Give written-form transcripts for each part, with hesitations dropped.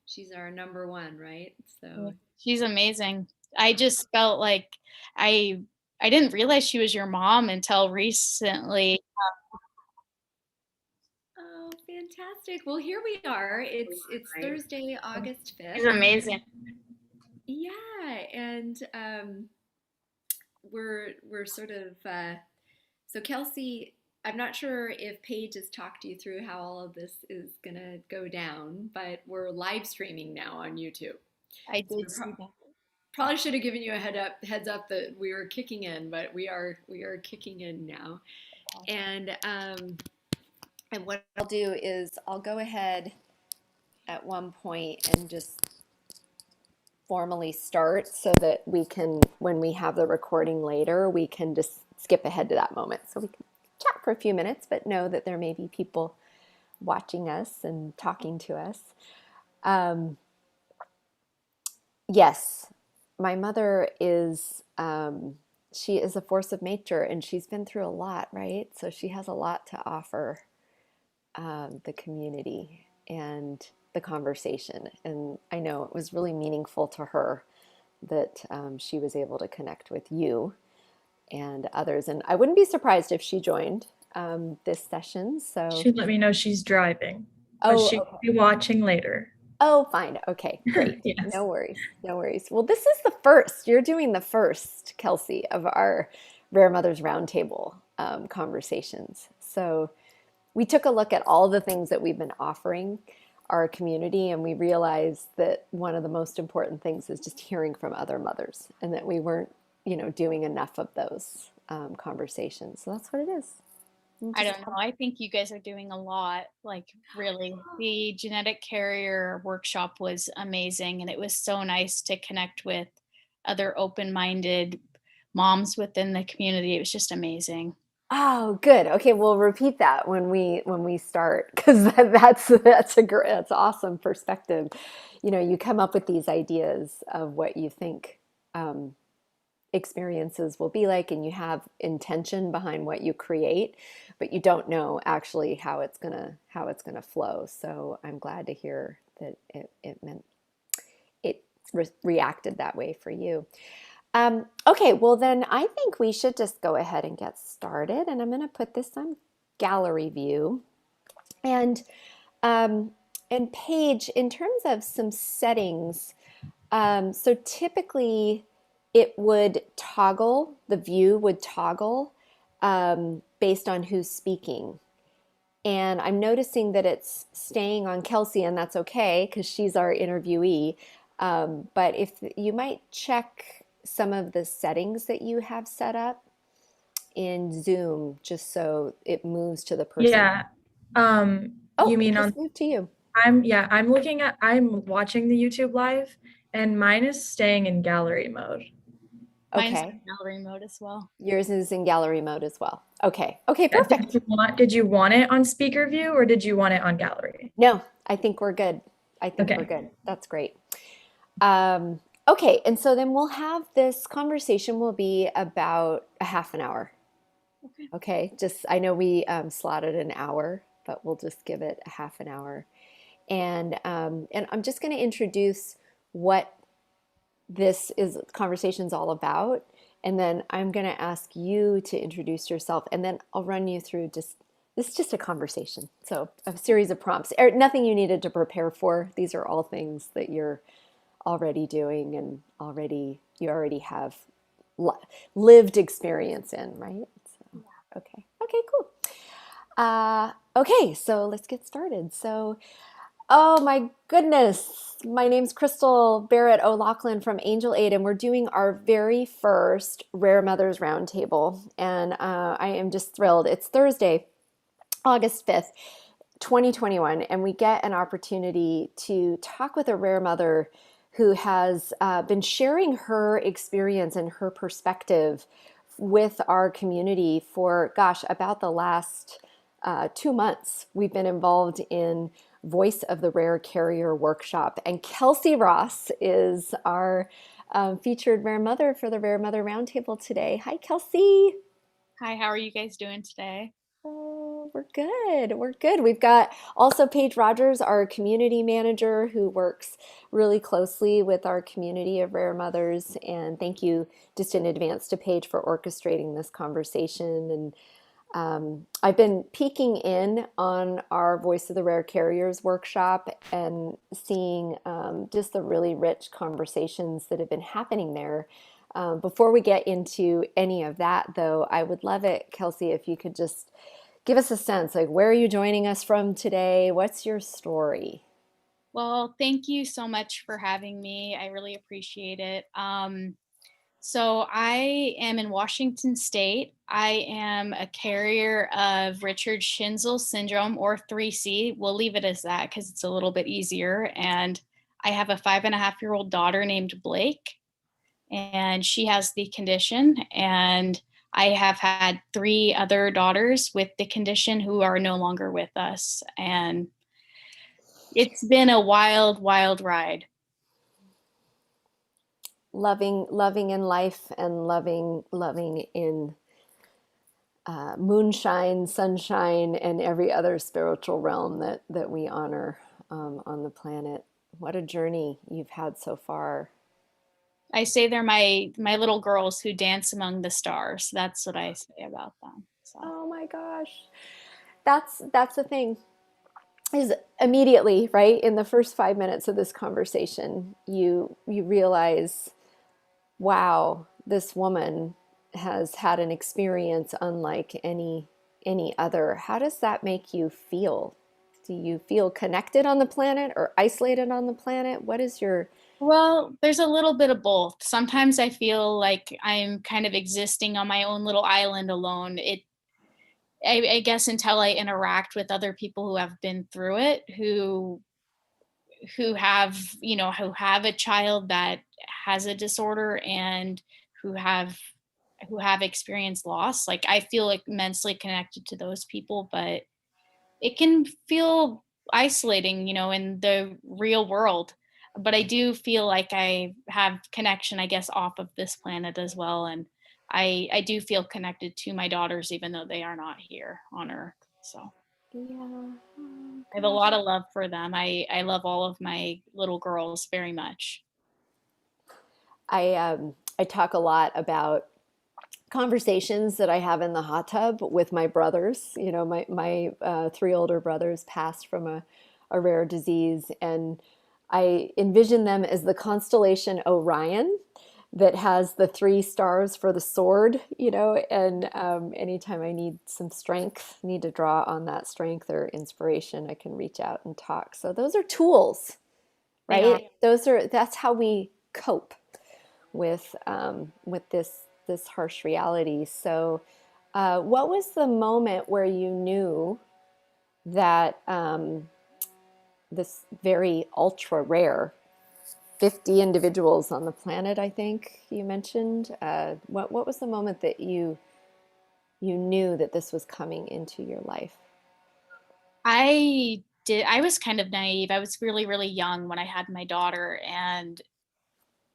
She's our number one, right? Yeah. So, She's amazing. I just felt like I I didn't realize she was your mom until recently. oh, fantastic. Well, here we are. It's Thursday, August She's 5th. amazing. Yeah, and we're sort of so Kelsey, I'm not sure if Paige has talked you through how all of this is gonna go down, but we're live streaming now on YouTube. I So did see that. probably should have given you a heads up that we were kicking in, but we are kicking in now. And and what I'll do is I'll go ahead at one point and just formally start so that we can, when we have the recording later, we can just skip ahead to that moment. So we can chat for a few minutes, but know that there may be people watching us and talking to us. Um, yes, my mother is, she is a force of nature and she's been through a lot, right? So she has a lot to offer the community and the conversation. And I know it was really meaningful to her that she was able to connect with you and others. And I wouldn't be surprised if she joined this session. So, She let me know she's driving, but oh, she okay. will be watching later. Oh, fine. Okay, great. Yes. No worries. No worries. Well, this is the first. You're doing the first, Kelsey, of our Rare Mothers Roundtable conversations. So, we took a look at all the things that we've been offering our community, and we realized that one of the most important things is just hearing from other mothers, and that we weren't, doing enough of those conversations. So that's what it is. And I just don't know. I think you guys are doing a lot, like really. The genetic carrier workshop was amazing, and it was so nice to connect with other open-minded moms within the community. It was just amazing. oh, good. Okay, we'll repeat that when we start because that's awesome perspective. You come up with these ideas of what you think um, experiences will be like, and you have intention behind what you create, but you don't know actually how it's gonna flow. So I'm glad to hear that it meant it reacted that way for you. Okay, well then I think we should just go ahead and get started, and I'm going to put this on gallery view. And um, and Paige, in terms of some settings, so typically it would toggle, the view would toggle based on who's speaking. And I'm noticing that it's staying on Kelsey, and that's okay because she's our interviewee. But if you might check some of the settings that you have set up in Zoom, just so it moves to the person. Yeah. Oh, You it mean on just moved to you. I'm watching the YouTube live and mine is staying in gallery mode. Mine's Okay. in gallery mode as well. Yours is in gallery mode as well. Okay. Okay, Yeah, perfect. did you want it on speaker view or did you want it on gallery? No, I think we're good. I think we're Okay. good. That's great. Okay, and so then we'll have this conversation will be about a half an hour. Okay. Okay, just I know we slotted an hour, but we'll just give it a half an hour. And I'm just going to introduce what this is conversation's all about, and then I'm going to ask you to introduce yourself, and then I'll run you through just this is just a conversation. So a series of prompts. Nothing you needed to prepare for. These are all things that you're already doing and you already have lived experience in, right? So, okay. Okay, cool. Okay, so let's get started. So, oh my goodness, my name's Crystal Barrett O'Loughlin from Angel Aid, and we're doing our very first Rare Mothers Roundtable, and I am just thrilled. It's Thursday, August 5th, 2021, and we get an opportunity to talk with a rare mother who has been sharing her experience and her perspective with our community for, gosh, about the last 2 months. We've been involved in Voice of the Rare Carrier workshop, and Kelsey Ross is our featured rare mother for the Rare Mother Roundtable today. Hi, Kelsey. Hi, how are you guys doing today? We're good. We're good. We've got also Paige Rogers, our community manager, who works really closely with our community of rare mothers. And thank you just in advance to Paige for orchestrating this conversation. And I've been peeking in on our Voice of the Rare Carriers workshop and seeing just the really rich conversations that have been happening there. Before we get into any of that, though, I would love it, Kelsey, if you could just give us a sense, like, where are you joining us from today? What's your story? Well, thank you so much for having me. I really appreciate it. So I am in Washington State. I am a carrier of Richard Schinzel syndrome, or 3C. We'll leave it as that because it's a little bit easier. And I have a 5.5-year-old daughter named Blake, and she has the condition. And I have had 3 other daughters with the condition who are no longer with us. And it's been a wild, wild ride. Loving in life and loving in moonshine, sunshine, and every other spiritual realm that we honor on the planet. What a journey you've had so far. I say they're my little girls who dance among the stars. That's what I say about them. So Oh my gosh. That's the thing. Is immediately, right, in the first 5 minutes of this conversation, you realize, wow, this woman has had an experience unlike any other. How does that make you feel? Do you feel connected on the planet or isolated on the planet? What is your well, there's a little bit of both. Sometimes I feel like I'm kind of existing on my own little island alone. I guess until I interact with other people who have been through it, who have, who have a child that has a disorder, and who have who have experienced loss. Like, I feel like immensely connected to those people, but it can feel isolating, in the real world. But I do feel like I have connection, I guess, off of this planet as well. And I do feel connected to my daughters, even though they are not here on Earth. So yeah, oh I have a lot gosh. of love for them. I love all of my little girls very much. I talk a lot about conversations that I have in the hot tub with my brothers. You know, my 3 older brothers passed from a rare disease, and I envision them as the constellation Orion that has the 3 stars for the sword. You know, and anytime I need some strength, need to draw on that strength or inspiration, I can reach out and talk. So those are tools, They are. right? That's how we cope with this harsh reality. So, what was the moment where you knew that this very ultra rare 50 individuals on the planet, I think you mentioned, what was the moment that you knew that this was coming into your life? I was kind of naive. I was really, really young when I had my daughter. And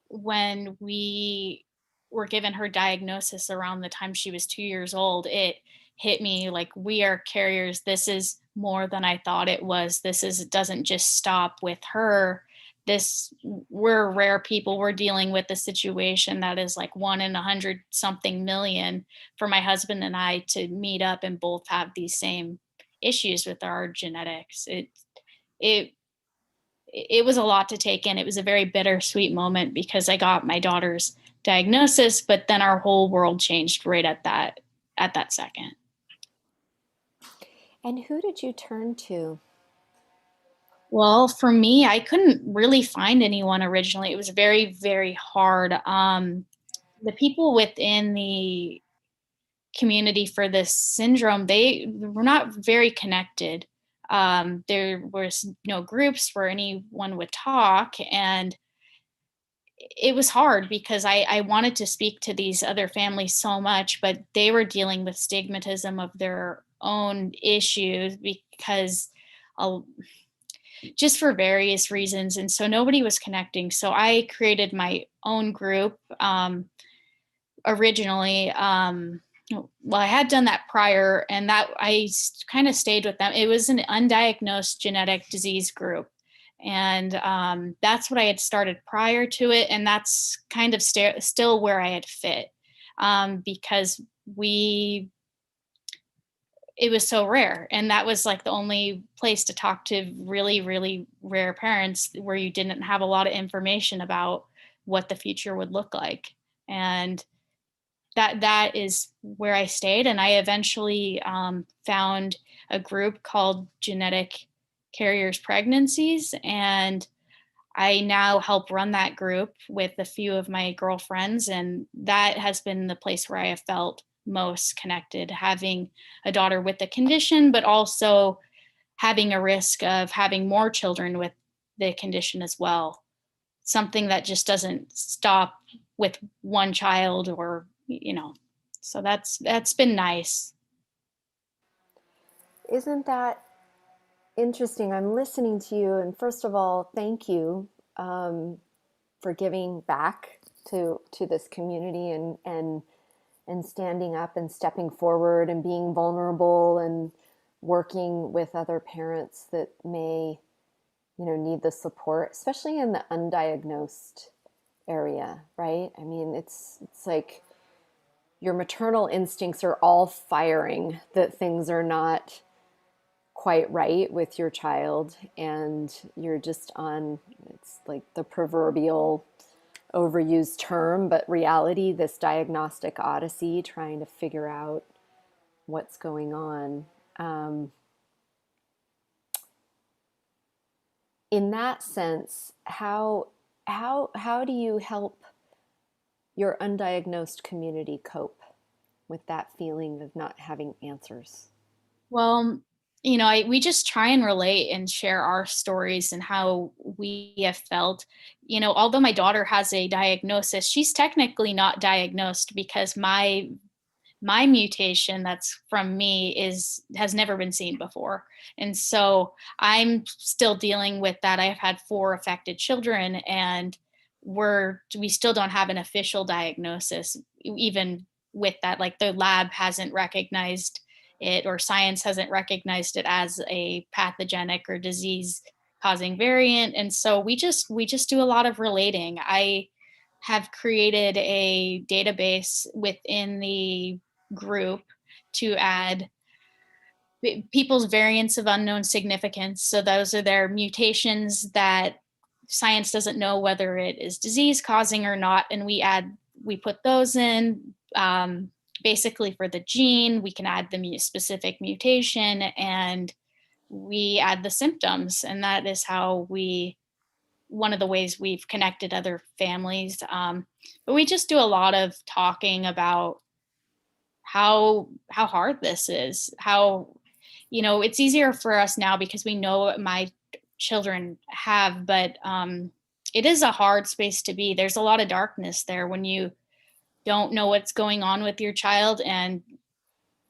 when we were given her diagnosis around the time she was 2 years old, it hit me like, we are carriers. This is more than I thought it was. It doesn't just stop with her. We're rare people. We're dealing with a situation that is like 1 in 100 something million for my husband and I to meet up and both have these same issues with our genetics. It it was a lot to take in. It was a very bittersweet moment because I got my daughter's diagnosis, but then our whole world changed right at that second. And who did you turn to? Well, for me, I couldn't really find anyone originally. It was very, very hard. The people within the community for this syndrome, they were not very connected. There was no groups where anyone would talk, and it was hard because I wanted to speak to these other families so much, but they were dealing with stigmatism of their own issues because uh, just for various reasons. And so nobody was connecting. So I created my own group originally. well, I had done that prior, and that I kind of stayed with them. It was an undiagnosed genetic disease group. And that's what I had started prior to it. And that's kind of still where I had fit, because it was so rare. And that was like the only place to talk to really, really rare parents where you didn't have a lot of information about what the future would look like. And that is where I stayed. And I eventually found a group called Genetic Carriers Pregnancies. And I now help run that group with a few of my girlfriends. And that has been the place where I have felt most connected, having a daughter with the condition, but also having a risk of having more children with the condition as well. Something that just doesn't stop with one child, or, so that's been nice. Isn't that interesting? I'm listening to you, and first of all, thank you for giving back to this community, and standing up and stepping forward and being vulnerable and working with other parents that may, need the support, especially in the undiagnosed area, right? I mean, it's like your maternal instincts are all firing that things are not quite right with your child, and you're just on, it's like the proverbial overused term, but reality, this diagnostic odyssey, trying to figure out what's going on. Um, in that sense, how do you help your undiagnosed community cope with that feeling of not having answers? Well, we just try and relate and share our stories and how we have felt. Although my daughter has a diagnosis, she's technically not diagnosed because my mutation that's from me has never been seen before. And so I'm still dealing with that. I've had 4 affected children, and we still don't have an official diagnosis. Even with that, like, the lab hasn't recognized it, or science hasn't recognized it as a pathogenic or disease causing variant. And so we just do a lot of relating. I have created a database within the group to add people's variants of unknown significance. So those are their mutations that science doesn't know whether it is disease causing or not. And we put those in, basically for the gene. We can add the specific mutation, and we add the symptoms. And that is how one of the ways we've connected other families. But we just do a lot of talking about how hard this is. How, it's easier for us now because we know what my children have, but it is a hard space to be. There's a lot of darkness there when you don't know what's going on with your child, and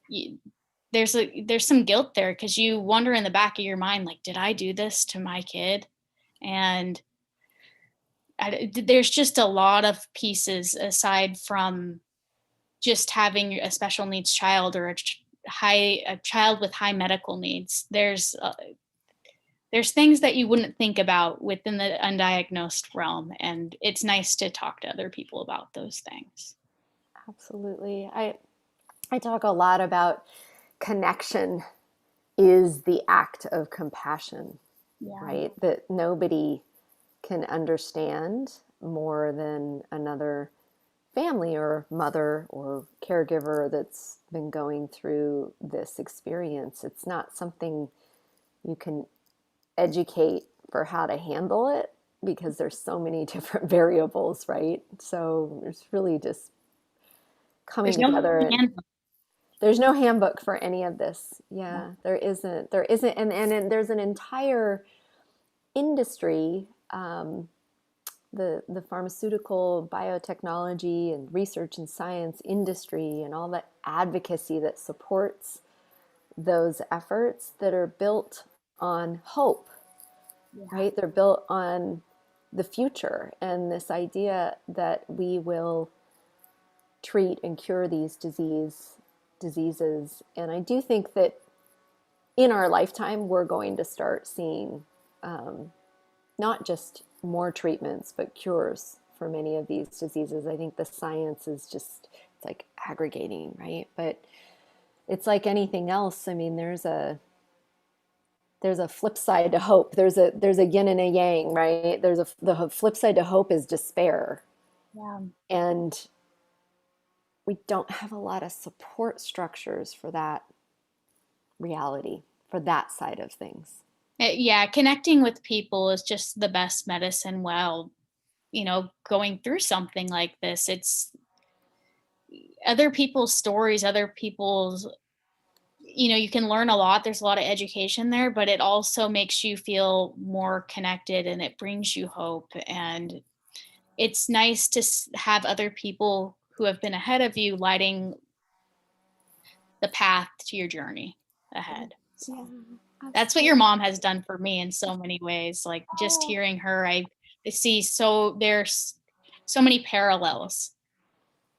you, there's some guilt there because you wonder in the back of your mind, like, did I do this to my kid? And there's just a lot of pieces aside from just having a special needs child, or a child with high medical needs. There's things that you wouldn't think about within the undiagnosed realm, and it's nice to talk to other people about those things. Absolutely. I talk a lot about connection is the act of compassion, Yeah. right? That nobody can understand more than another family or mother or caregiver that's been going through this experience. It's not something you can educate for how to handle it because there's so many different variables, right? So it's really just coming There's no together, and handbook. there's no handbook for any of this. Yeah, there isn't, and there's an entire industry, the pharmaceutical biotechnology and research and science industry, and all that advocacy that supports those efforts that are built on hope, Yeah. right? They're built on the future and this idea that we will treat and cure these diseases. And I do think that in our lifetime, we're going to start seeing not just more treatments, but cures for many of these diseases. I think the science is just, it's like aggregating, right? But it's like anything else. I mean, there's a flip side to hope. There's a yin and a yang, right? The flip side to hope is despair. Yeah. And we don't have a lot of support structures for that reality, for that side of things. Yeah, connecting with people is just the best medicine while, going through something like this. It's other people's stories, other people's, you can learn a lot. There's a lot of education there, but it also makes you feel more connected and it brings you hope. And it's nice to have other people who have been ahead of you lighting the path to your journey ahead. So Yeah, that's what your absolutely. mom has done for me in so many ways. Like just Oh, hearing her, I see so there's so many parallels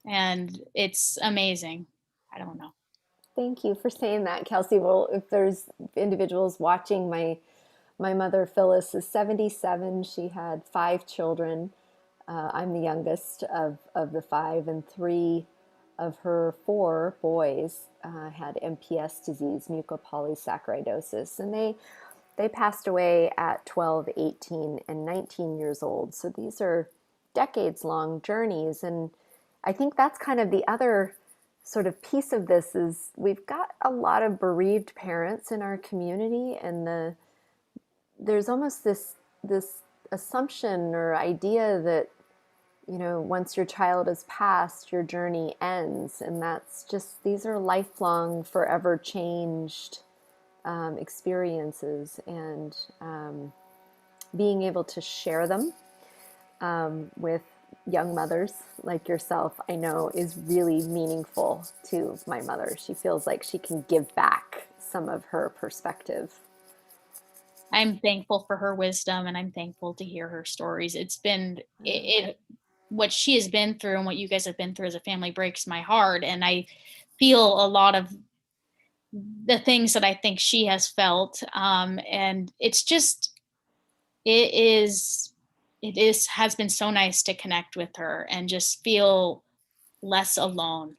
and it's amazing. I don't know. thank you for saying that, Kelsey. Well, if there's individuals watching, my mother Phyllis is 77. She had five children. I'm the youngest of the five, and three of her four boys had MPS disease, mucopolysaccharidosis, and they passed away at 12, 18, and 19 years old. So these are decades long journeys. And I think that's kind of the other sort of piece of this is we've got a lot of bereaved parents in our community, and there's almost this assumption or idea that once your child is passed, your journey ends. And that's just, these are lifelong, forever changed experiences. And being able to share them with young mothers like yourself, I know is really meaningful to my mother. She feels like she can give back some of her perspective. I'm thankful for her wisdom and I'm thankful to hear her stories. It's been what she has been through and what you guys have been through as a family breaks my heart. And I feel a lot of the things that I think she has felt. And it's just, it is, has been so nice to connect with her and just feel less alone.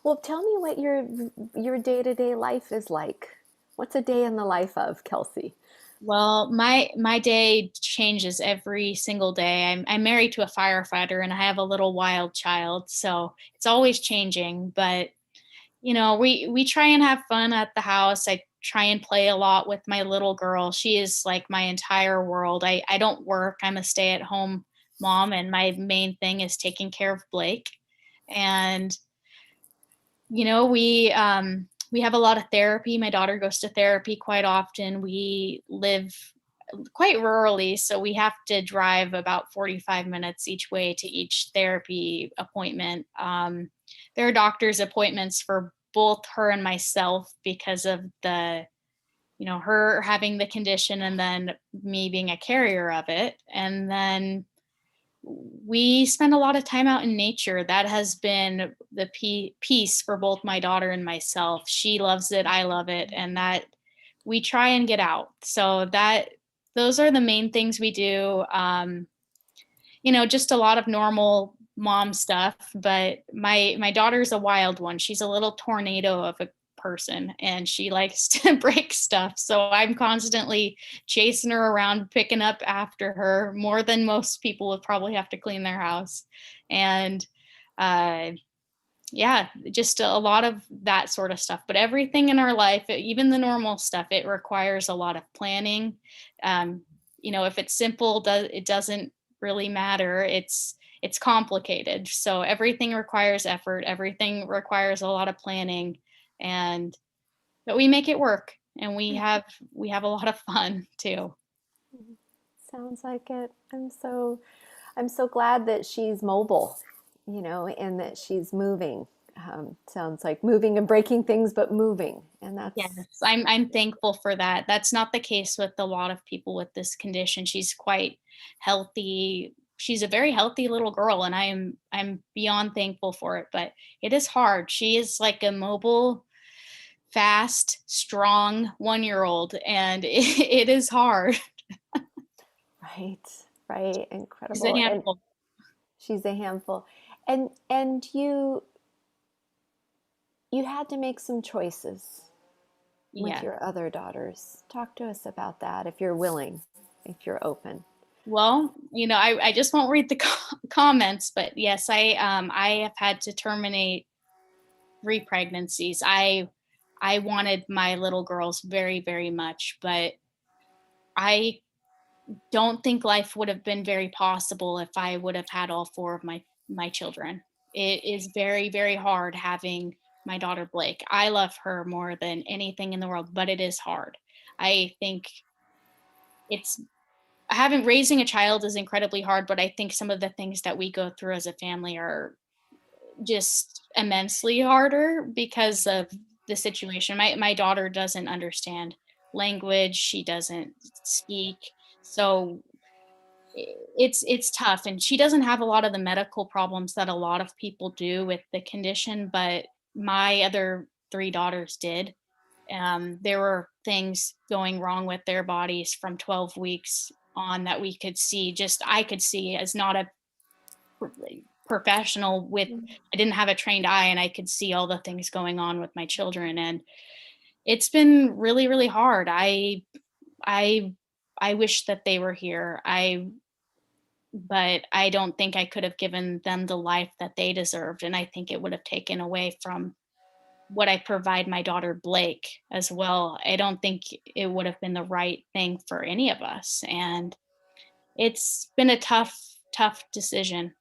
Well, tell me what your day-to-day life is like. What's a day in the life of Kelsey? Well, my day changes every single day. I'm married to a firefighter and I have a little wild child, so it's always changing. But we try and have fun at the house. I try and play a lot with my little girl. She is like my entire world. I don't work. I'm a stay-at-home mom, and my main thing is taking care of Blake. And we have a lot of therapy. My daughter goes to therapy quite often. We live quite rurally, so we have to drive about 45 minutes each way to each therapy appointment. There are doctor's appointments for both her and myself because of her having the condition and then me being a carrier of it. And then we spend a lot of time out in nature. That has been the piece for both my daughter and myself. She loves it, I love it, and that we try and get out. So that those are the main things we do. Just a lot of normal mom stuff. But my daughter's a wild one. She's a little tornado of a person and she likes to break stuff. So I'm constantly chasing her around, picking up after her more than most people would probably have to clean their house. And uh yeah, just a lot of that sort of stuff. But everything in our life, even the normal stuff, it requires a lot of planning. um if it's simple, it doesn't really matter. It's complicated, so everything requires effort, everything requires a lot of planning. And but we make it work, and we have a lot of fun too. Sounds like it. I'm so glad that she's mobile, and that she's moving. Sounds like moving and breaking things, but moving, and Yes, that's I'm thankful for that. That's not the case with a lot of people with this condition. She's quite healthy, she's a very healthy little girl, and I'm beyond thankful for it, but it is hard. She is like a mobile, fast, strong 1-year-old, and it is hard. Right, right, She's a incredible. And handful. she's a handful. And you had to make some choices with Yeah. your other daughters. Talk to us about that if you're willing, if you're open. Well, I just won't read the comments, but yes, I have had to terminate 3 pregnancies. I wanted my little girls very, very much, but I don't think life would have been very possible if I would have had all 4 of my children. It is very, very hard having my daughter Blake. I love her more than anything in the world, but it is hard. I think it's having raising a child is incredibly hard, but I think some of the things that we go through as a family are just immensely harder because of the situation. My daughter doesn't understand language, she doesn't speak. So it's tough, and she doesn't have a lot of the medical problems that a lot of people do with the condition, but my other 3 daughters did. There were things going wrong with their bodies from 12 weeks on that we could see, just I could see as not a professional with, I didn't have a trained eye, and I could see all the things going on with my children, and it's been really, really hard. I I wish that they were here. But I don't think I could have given them the life that they deserved, and I think it would have taken away from what I provide my daughter Blake as well. I don't think it would have been the right thing for any of us, and it's been a tough, tough decision.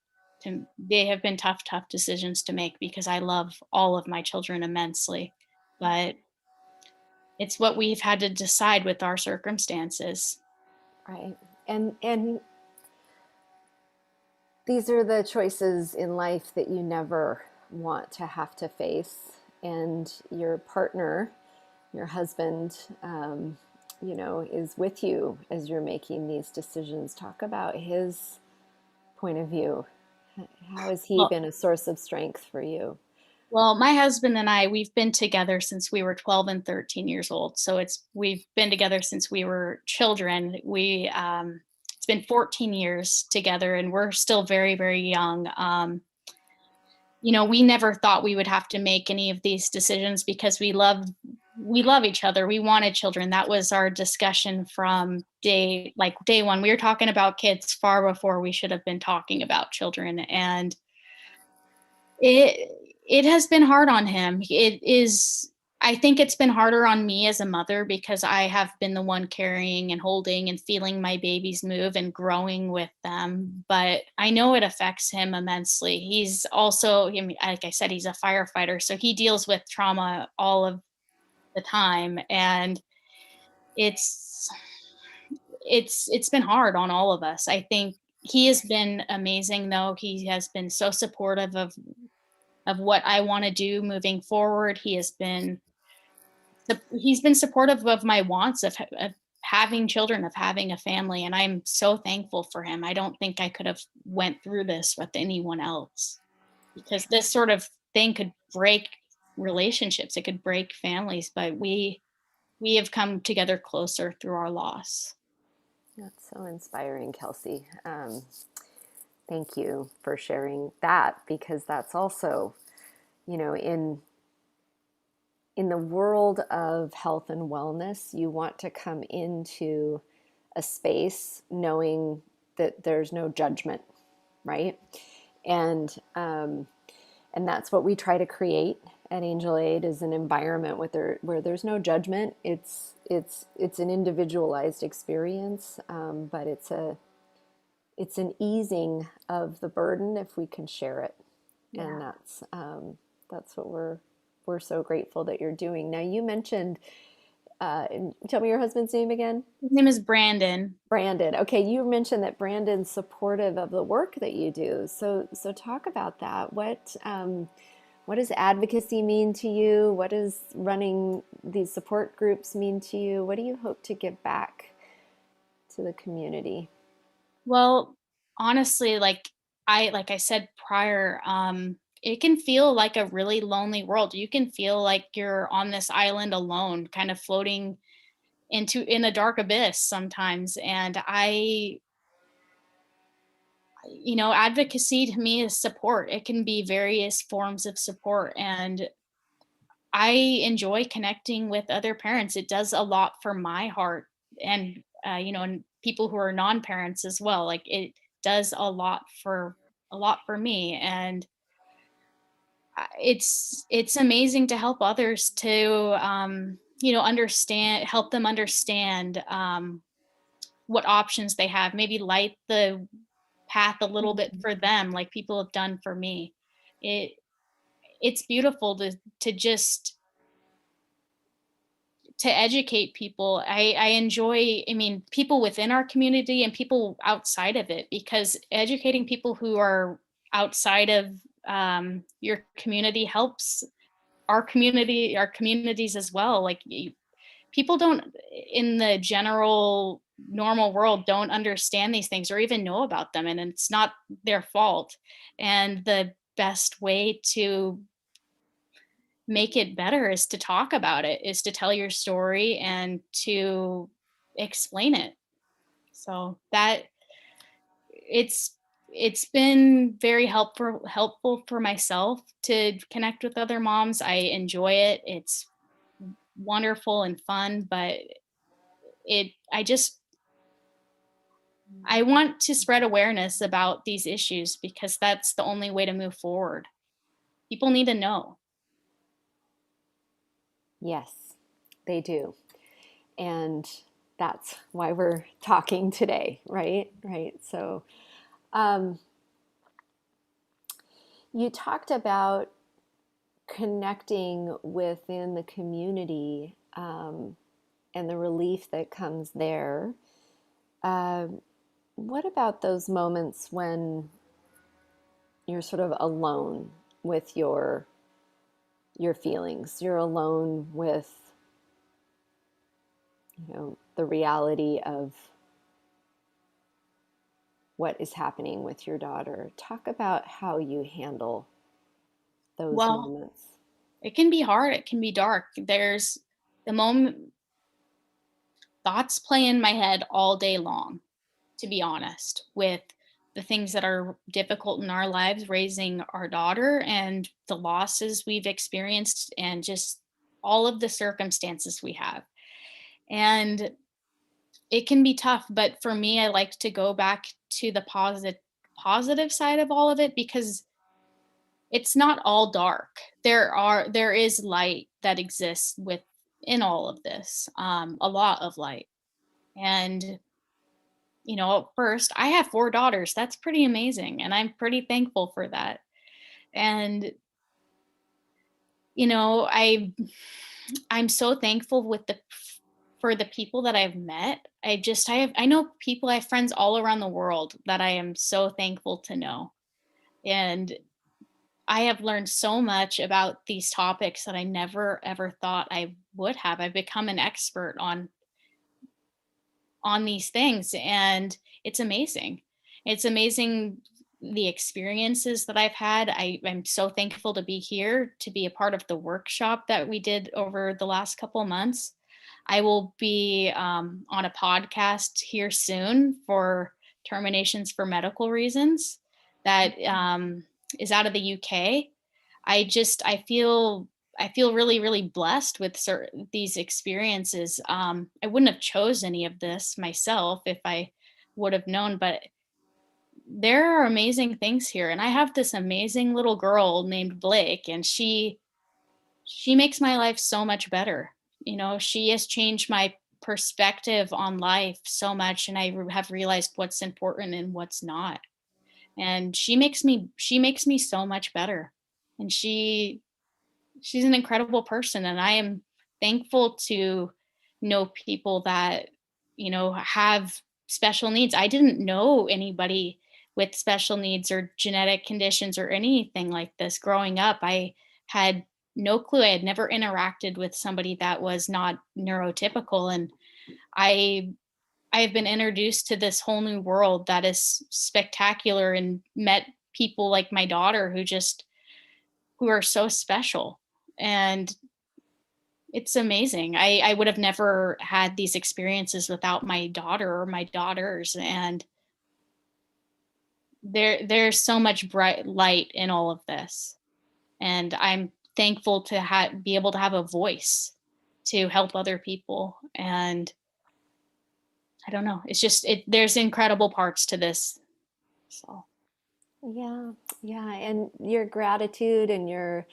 They have been tough, tough decisions to make because I love all of my children immensely, but it's what we've had to decide with our circumstances. Right. And these are the choices in life that you never want to have to face. And your partner, your husband, is with you as you're making these decisions. Talk about his point of view. How has he Well, been a source of strength for you? Well, my husband and I, we've been together since we were 12 and 13 years old. So we've been together since we were children. It's been 14 years together, and we're still very, very young. We never thought we would have to make any of these decisions because we love each other. We wanted children. That was our discussion from day one. We were talking about kids far before we should have been talking about children. And it it has been hard on him. I think it's been harder on me as a mother because I have been the one carrying and holding and feeling my babies move and growing with them, but I know it affects him immensely. He's also, I mean, like I said, he's a firefighter, so he deals with trauma all of the time, and it's it's been hard on all of us. I think he has been amazing though. He has been so supportive of what I want to do moving forward. He's been supportive of my wants of having children, of having a family, and I'm so thankful for him. I don't think I could have went through this with anyone else because this sort of thing could break relationships. It could break families, but we have come together closer through our loss. That's so inspiring, Kelsey. Thank you for sharing that because that's also, in the world of health and wellness, you want to come into a space knowing that there's no judgment, right? And and that's what we try to create at Angel Aid is an environment where there's no judgment. It's an individualized experience, but it's an easing of the burden if we can share it, and Yeah. that's what we're so grateful that you're doing. Now you mentioned, tell me your husband's name again. His name is Brandon. Brandon. Okay, you mentioned that Brandon's supportive of the work that you do. So talk about that. What does advocacy mean to you? What does running these support groups mean to you? What do you hope to give back to the community? Well, honestly, like I said prior, it can feel like a really lonely world. You can feel like you're on this island alone, kind of floating in a dark abyss sometimes. And advocacy to me is support. It can be various forms of support, and I enjoy connecting with other parents. It does a lot for my heart, and and people who are non-parents as well. Like, it does a lot for me, and it's amazing to help others to help them understand what options they have, maybe light the path a little bit Mhm. for them, like people have done for me. It it's beautiful to just to educate people. I enjoy, I mean, people within our community and people outside of it, because educating people who are outside of your community helps our communities as well. Like, people don't, in the general normal world, don't understand these things or even know about them, and it's not their fault. And the best way to make it better is to talk about it, is to tell your story and to explain it. So that it's it's been very helpful for myself to connect with other moms. I enjoy it. It's wonderful and fun, but it I want to spread awareness about these issues, because that's the only way to move forward. People need to know. Yes, they do. And that's why we're talking today, right? Right. So, um, you talked about connecting within the community, and the relief that comes there. Um, what about those moments when you're sort of alone with your feelings? You're alone with, the reality of what is happening with your daughter. Talk about how you handle those Well, moments. it can be hard, it can be dark. There's the moment thoughts play in my head all day long, to be honest, with the things that are difficult in our lives, raising our daughter and the losses we've experienced, and just all of the circumstances we have. And it can be tough, but for me, I like to go back to the positive side of all of it, because it's not all dark. There is light that exists within all of this, a lot of light. And first, I have 4 daughters. That's pretty amazing, and I'm pretty thankful for that. And, you know, I I'm so thankful for the people that I've met. I know people, I have friends all around the world that I am so thankful to know. And I have learned so much about these topics that I never ever thought I would have. I've become an expert on these things, and it's amazing. It's amazing, the experiences that I've had. I'm so thankful to be here, to be a part of the workshop that we did over the last couple of months. I will be on a podcast here soon for terminations for medical reasons, that is out of the UK. I feel really, really blessed with these experiences. I wouldn't have chose any of this myself if I would have known, but there are amazing things here. And I have this amazing little girl named Blake, and she makes my life so much better. She has changed my perspective on life so much, and have realized what's important and what's not. And she makes me so much better. And she's an incredible person, and I am thankful to know people that have special needs. I didn't know anybody with special needs or genetic conditions or anything like this growing up. I had no clue. I had never interacted with somebody that was not neurotypical, and I I've been introduced to this whole new world that is spectacular, and met people like my daughter who are so special. And it's amazing. I would have never had these experiences without my daughter or my daughters. And there's so much bright light in all of this. And I'm thankful to be able to have a voice to help other people. And I don't know, it's just there's incredible parts to this. So Yeah, yeah, and your gratitude and your,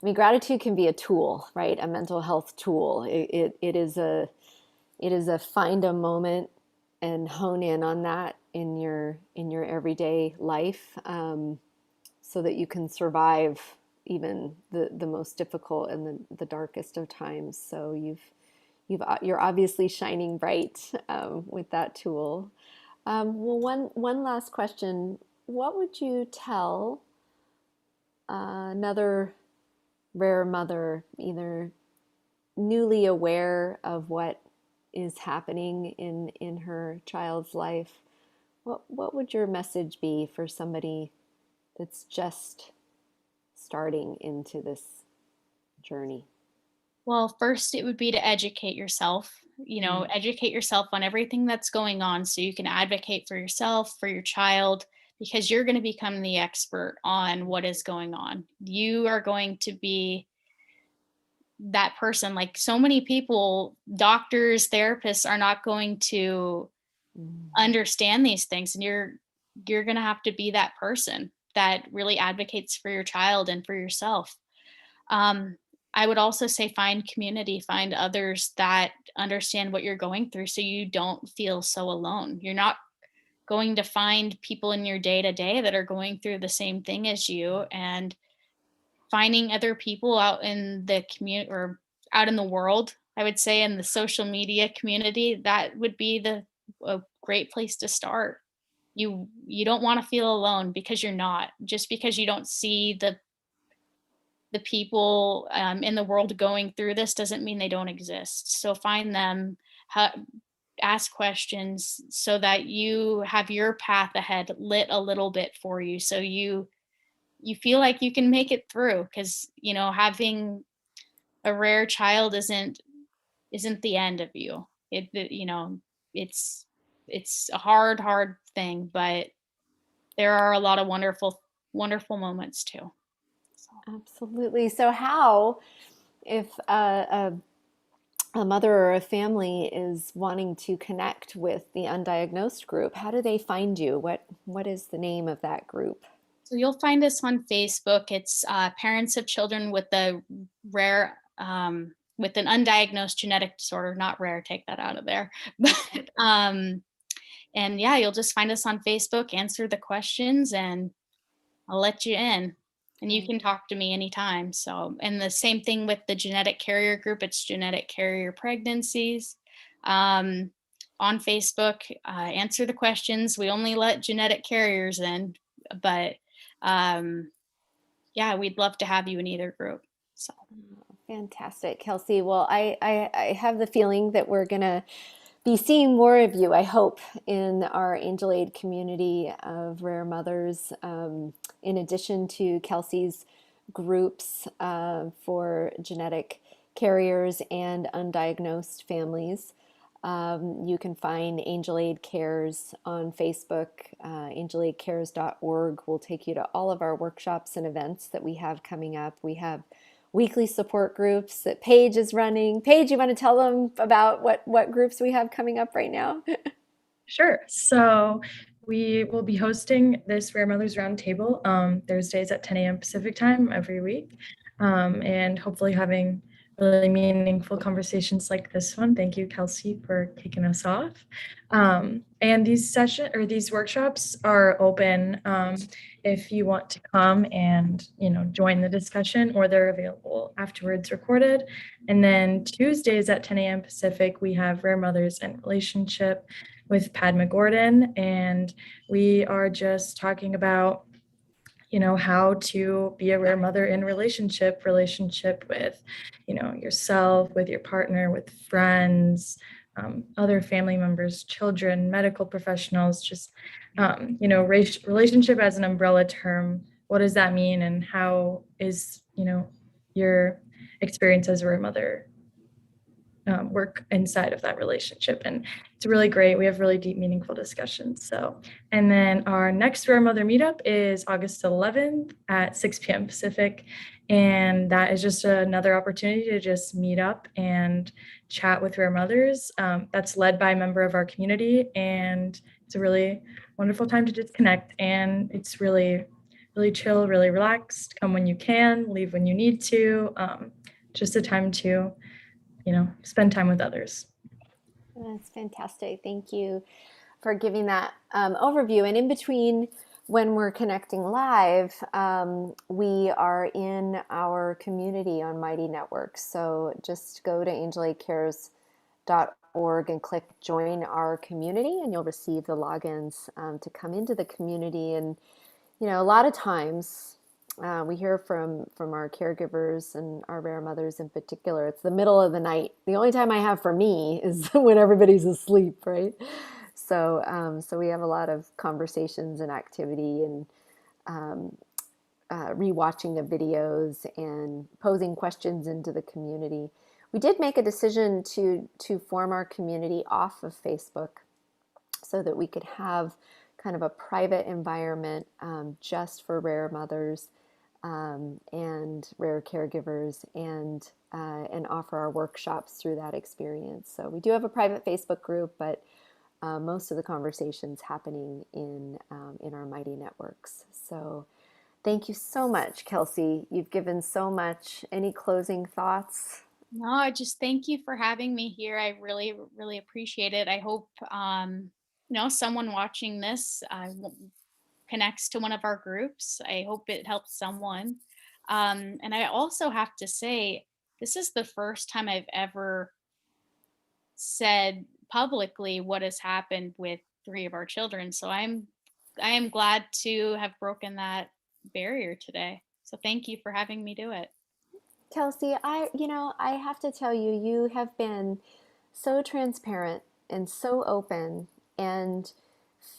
I mean, gratitude can be a tool, right? A mental health tool. It is a find a moment and hone in on that in your everyday life, so that you can survive even the most difficult and the darkest of times. So you're obviously shining bright, with that tool. Well, one last question. What would you tell another rare mother, either newly aware of what is happening in her child's life? What would your message be for somebody that's just starting into this journey? well, first it would be to educate yourself, Mm. educate yourself on everything that's going on so you can advocate for yourself, for your child, because you're going to become the expert on what is going on. You are going to be that person. Like, so many people, doctors, therapists, are not going to Mm. understand these things, and you're going to have to be that person that really advocates for your child and for yourself. um, I would also say find community, find others that understand what you're going through so you don't feel so alone. You're not going to find people in your day to day that are going through the same thing as you. And finding other people out in the community, or out in the world, I would say in the social media community, that would be a great place to start. You don't want to feel alone, because you're not. Just because you don't see the people in the world going through this doesn't mean they don't exist. So find them, ha- ask questions so that you have your path ahead lit a little bit for you, so you feel like you can make it through. Because having a rare child isn't the end of you. It's it's a hard thing, but there are a lot of wonderful moments too. So. Absolutely. So how, if a mother or a family is wanting to connect with the undiagnosed group, how do they find you? What is the name of that group? So you'll find us on Facebook. It's parents of children with a rare, with an undiagnosed genetic disorder. Not rare, take that out of there. But and yeah, you'll just find us on Facebook, answer the questions, and I'll let you in. And you Okay. can talk to me anytime. So, and the same thing with the genetic carrier group. It's genetic carrier pregnancies. Um, on Facebook, answer the questions. We only let genetic carriers in, but um, yeah, we'd love to have you in either group. So. Fantastic, Kelsey. Well, I have the feeling that we're going to be seeing more of you, I hope, in our Angel Aid community of rare mothers, in addition to Kelsey's groups for genetic carriers and undiagnosed families. You can find Angel Aid Cares on Facebook. Angelaidcares.org will take you to all of our workshops and events that we have coming up. We have weekly support groups that Paige is running. Paige, you want to tell them about what groups we have coming up right now? Sure. So we will be hosting this Rare Mothers Roundtable Thursdays at 10 a.m. Pacific time every week, and hopefully having really meaningful conversations like this one. Thank you, Kelsey, for kicking us off. And these workshops are open if you want to come and join the discussion, or they're available afterwards recorded. And then Tuesdays at 10 a.m. Pacific, we have Rare Mothers and Relationship with Padma Gordon, and we are just talking about how to be a rare mother in relationship with yourself, with your partner, with friends, other family members, children, medical professionals, just, relationship as an umbrella term. What does that mean? And how is, your experience as a rear mother work inside of that relationship? And it's really great. We have really deep, meaningful discussions. So, and then our next Rare Mother meetup is August 11th at 6 p.m. Pacific. And that is just another opportunity to just meet up and chat with Rare Mothers. That's led by a member of our community. And it's a really wonderful time to just connect. And it's really, really chill, really relaxed. Come when you can, leave when you need to. Just a time to spend time with others. That's fantastic. Thank you for giving that overview. And in between, when we're connecting live, we are in our community on Mighty Networks. So just go to angelacares.org and click join our community, and you'll receive the logins to come into the community. And, a lot of times we hear from our caregivers and our rare mothers in particular, it's the middle of the night. The only time I have for me is when everybody's asleep, right? So we have a lot of conversations and activity and rewatching of videos and posing questions into the community. We did make a decision to form our community off of Facebook so that we could have kind of a private environment just for rare mothers and rare caregivers, and offer our workshops through that experience. So we do have a private Facebook group, but most of the conversations happening in our Mighty Networks. So thank you so much, Kelsey. You've given so much. Any closing thoughts? No, I just thank you for having me here. I really, really appreciate it. I hope, someone watching this connects to one of our groups. I hope it helps someone. And I also have to say, this is the first time I've ever said publicly what has happened with three of our children. So I am glad to have broken that barrier today. So thank you for having me do it. Kelsey, I have to tell you, you have been so transparent and so open, and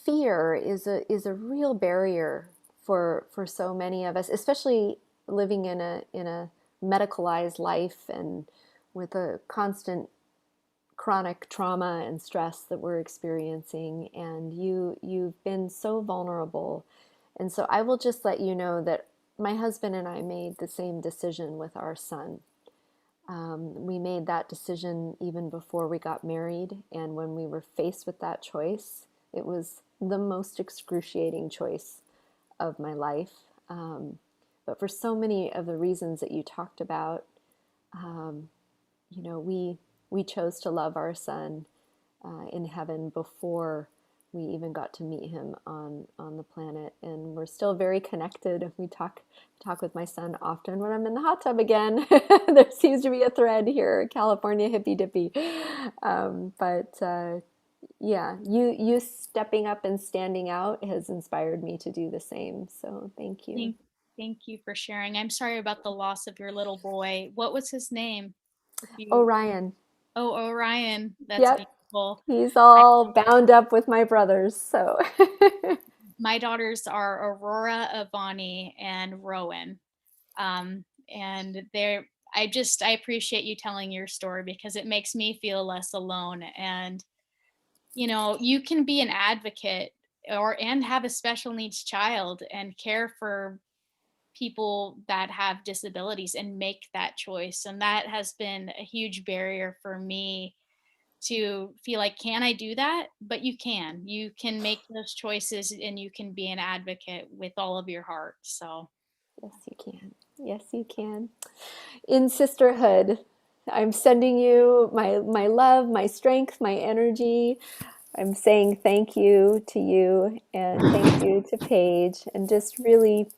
fear is a real barrier for so many of us, especially living in a medicalized life and with a constant chronic trauma and stress that we're experiencing. And you've been so vulnerable. And so I will just let you know that my husband and I made the same decision with our son. We made that decision even before we got married. And when we were faced with that choice, it was the most excruciating choice of my life. But for so many of the reasons that you talked about, we chose to love our son in heaven before we even got to meet him on the planet, and we're still very connected. We talk with my son often when I'm in the hot tub again. There seems to be a thread here, California hippy dippy. Yeah, you stepping up and standing out has inspired me to do the same. So thank you. Thank you for sharing. I'm sorry about the loss of your little boy. What was his name? If you Orion. Oh, Orion. That's Yep. beautiful. He's all bound up with my brothers. So My daughters are Aurora, Avani, and Rowan. And I appreciate you telling your story because it makes me feel less alone. And, you can be an advocate and have a special needs child and care for people that have disabilities and make that choice. And that has been a huge barrier for me to feel like, can I do that? But you can make those choices and you can be an advocate with all of your heart. So yes, you can. Yes, you can. In sisterhood, I'm sending you my love, my strength, my energy. I'm saying thank you to you and thank you to Paige, and just really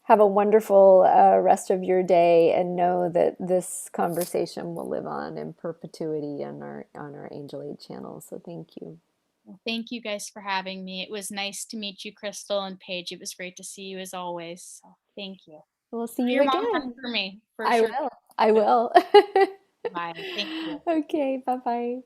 have a wonderful rest of your day, and know that this conversation will live on in perpetuity on our Angel Aid channel. So thank you. well, thank you guys for having me. It was nice to meet you, Crystal and Paige. It was great to see you as always. So thank you. We'll see Tell you your mom hi again. for me for I sure. will. I will. Bye. Thank you. Okay, bye-bye.